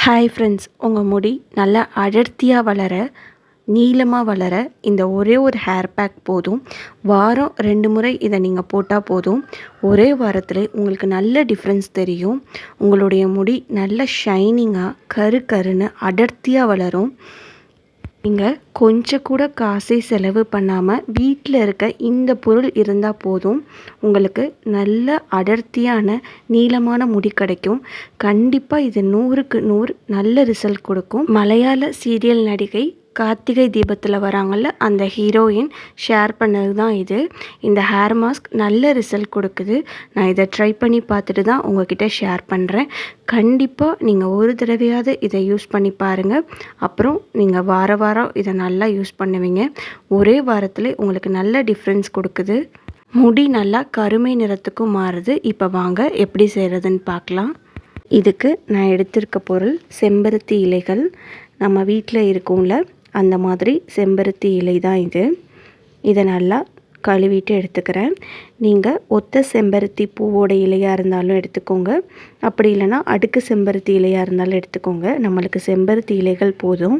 Hi friends, உங்கள் முடி நல்லா அடர்த்தியாக வளர, நீளமாக வளர இந்த ஒரே ஒரு ஹேர் பேக் போதும். வாரம் 2 முறை இதை நீங்கள் போட்டால் போதும். ஒரே வாரத்தில் உங்களுக்கு நல்ல டிஃப்ரென்ஸ் தெரியும். உங்களுடைய முடி நல்ல ஷைனிங்காக கரு கருன்னு அடர்த்தியாக வளரும். நீங்கள் கொஞ்சம் கூட காசை செலவு பண்ணாமல் வீட்டில் இருக்க இந்த பொருள் இருந்தால் போதும். உங்களுக்கு நல்ல அடர்த்தியான நீளமான முடி கிடைக்கும். கண்டிப்பாக இது 100க்கு 100 நல்ல ரிசல்ட் கொடுக்கும். மலையாள சீரியல் நடிகை கார்த்திகை தீபத்தில் வராங்கள்ல, அந்த ஹீரோயின் ஷேர் பண்ணது தான் இது. இந்த ஹேர் மாஸ்க் நல்ல ரிசல்ட் கொடுக்குது. நான் இதை ட்ரை பண்ணி பார்த்துட்டு தான் உங்ககிட்ட ஷேர் பண்ணுறேன். கண்டிப்பாக நீங்கள் ஒரு தடவையாவது இதை யூஸ் பண்ணி பாருங்கள். அப்புறம் நீங்கள் வாரம் இதை நல்லா யூஸ் பண்ணுவீங்க. ஒரே வாரத்தில் உங்களுக்கு நல்ல டிஃப்ரென்ஸ் கொடுக்குது. முடி நல்லா கருமை நிறத்துக்கும் மாறுது. இப்போ வாங்க எப்படி செய்கிறதுன்னு பார்க்கலாம். இதுக்கு நான் எடுத்திருக்க பொருள் செம்பருத்தி இலைகள். நம்ம வீட்டில் இருக்கும்ல, அந்த மாதிரி செம்பருத்தி இலை தான் இது. இதை நல்லா கழுவிட்டு எடுத்துக்கிறேன். நீங்கள் ஒத்த செம்பருத்தி பூவோட இலையாக இருந்தாலும் எடுத்துக்கோங்க. அப்படி இல்லைனா அடுக்கு செம்பருத்தி இலையாக இருந்தாலும் எடுத்துக்கோங்க. நம்மளுக்கு செம்பருத்தி இலைகள் போதும்.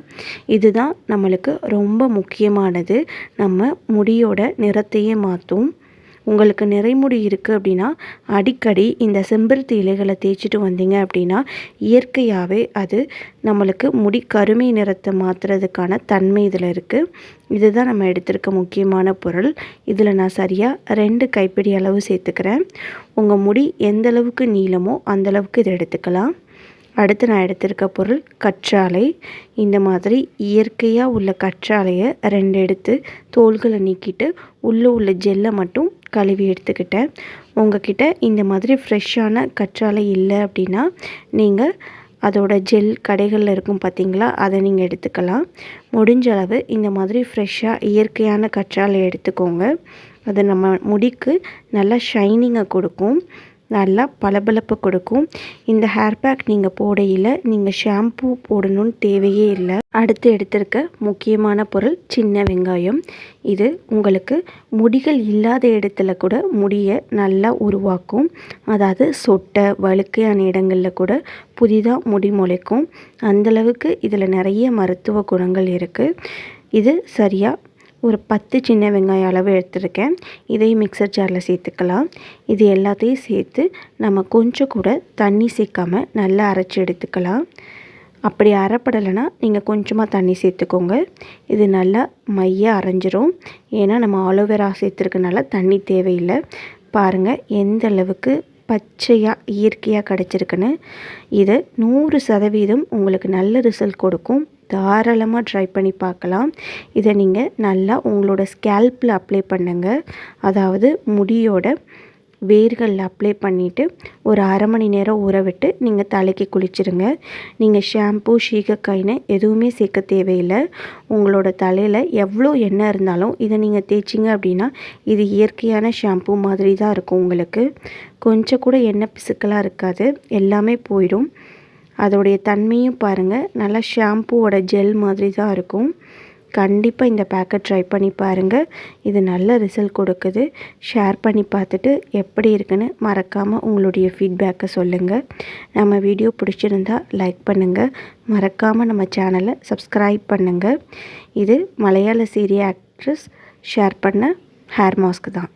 இதுதான் நம்மளுக்கு ரொம்ப முக்கியமானது. நம்ம முடியோட நிறத்தையே மாற்றும். உங்களுக்கு நிறைமுடி இருக்குது அப்படின்னா அடிக்கடி இந்த செம்பருத்தி இலைகளை தேய்ச்சிட்டு வந்தீங்க அப்படின்னா இயற்கையாகவே அது நம்மளுக்கு முடி கருமை நிறத்தை மாற்றுறதுக்கான தன்மை இதில் இருக்குது. இதுதான் நம்ம எடுத்திருக்க முக்கியமான பொருள். இதில் நான் சரியாக 2 கைப்பிடி அளவு சேர்த்துக்கிறேன். உங்கள் முடி எந்த அளவுக்கு நீளமோ அந்தளவுக்கு இதை எடுத்துக்கலாம். அடுத்து நான் எடுத்திருக்க பொருள் கற்றாழை. இந்த மாதிரி இயற்கையாக உள்ள கற்றாழையை 2 எடுத்து தோல்களை நீக்கிட்டு உள்ளே உள்ள ஜெல்லை மட்டும் கழுவி எடுத்துக்கிட்டேன். உங்ககிட்ட இந்த மாதிரி ஃப்ரெஷ்ஷான கற்றாழை இல்லை அப்படின்னா நீங்கள் அதோட ஜெல் கடைகளில் இருக்கும் பார்த்தீங்களா, அதை நீங்கள் எடுத்துக்கலாம். முடிஞ்ச அளவு இந்த மாதிரி ஃப்ரெஷ்ஷாக இயற்கையான கற்றாழை எடுத்துக்கோங்க. அது நம்ம முடிக்கு நல்லா ஷைனிங்கை கொடுக்கும், நல்லா பளபளப்பு கொடுக்கும். இந்த ஹேர் பேக் நீங்கள் போடையில் நீங்கள் ஷாம்பூ போடணும்னு தேவையே இல்லை. அடுத்து எடுத்திருக்க முக்கியமான பொருள் சின்ன வெங்காயம். இது உங்களுக்கு முடிகள் இல்லாத இடத்துல கூட முடியை நல்லா உருவாக்கும். அதாவது சொட்டை வழுக்கையான இடங்களில் கூட புதிதாக முடி முளைக்கும். அந்தளவுக்கு இதில் நிறைய மருத்துவ குணங்கள் இருக்குது. இது சரியாக ஒரு 10 சின்ன வெங்காயம் அளவு எடுத்துருக்கேன். இதையும் மிக்சர் ஜாரில் சேர்த்துக்கலாம். இது எல்லாத்தையும் சேர்த்து நம்ம கொஞ்சம் கூட தண்ணி சேர்க்காமல் நல்லா அரைச்சி எடுத்துக்கலாம். அப்படி அரைப்படலைன்னா நீங்கள் கொஞ்சமாக தண்ணி சேர்த்துக்கோங்க. இது நல்லா மையாக அரைஞ்சிரும். ஏன்னா நம்ம ஆலோவேரா சேர்த்துருக்கனால தண்ணி தேவையில்லை. பாருங்கள் எந்த அளவுக்கு பச்சையாக இயற்கையாக கிடச்சிருக்குன்னு. இது 100% உங்களுக்கு நல்ல ரிசல்ட் கொடுக்கும். தாராளமாக ட்ரை பண்ணி பார்க்கலாம். இதை நீங்கள் நல்லா உங்களோட ஸ்கேல்பில் அப்ளை பண்ணுங்கள். அதாவது முடியோட வேர்களில் அப்ளை பண்ணிவிட்டு ஒரு 1/2 மணி நேரம் ஊற விட்டு நீங்கள் தலைக்கு குளிச்சிருங்க. நீங்கள் ஷாம்பூ சீகக்காய்னு எதுவுமே சேர்க்க தேவையில்லை. உங்களோட தலையில் எவ்வளோ எண்ணெய் இருந்தாலும் இதை நீங்கள் தேய்ச்சிங்க அப்படின்னா இது இயற்கையான ஷாம்பூ மாதிரி தான் இருக்கும். உங்களுக்கு கொஞ்சம் கூட எண்ணெய் பிசுக்கலாக இருக்காது, எல்லாமே போயிடும். அதோடைய தன்மையும் பாருங்கள், நல்லா ஷாம்பூவோட ஜெல் மாதிரி தான் இருக்கும். கண்டிப்பாக இந்த பேக்கை ட்ரை பண்ணி பாருங்கள். இது நல்ல ரிசல்ட் கொடுக்குது. ஷேர் பண்ணி பார்த்துட்டு எப்படி இருக்குன்னு மறக்காமல் உங்களுடைய ஃபீட்பேக்கை சொல்லுங்கள். நம்ம வீடியோ பிடிச்சிருந்தா லைக் பண்ணுங்கள். மறக்காமல் நம்ம சேனலை சப்ஸ்கிரைப் பண்ணுங்கள். இது மலையாள சீரியல் ஆக்ட்ரஸ் ஷேர் பண்ண ஹேர் மாஸ்க் தான்.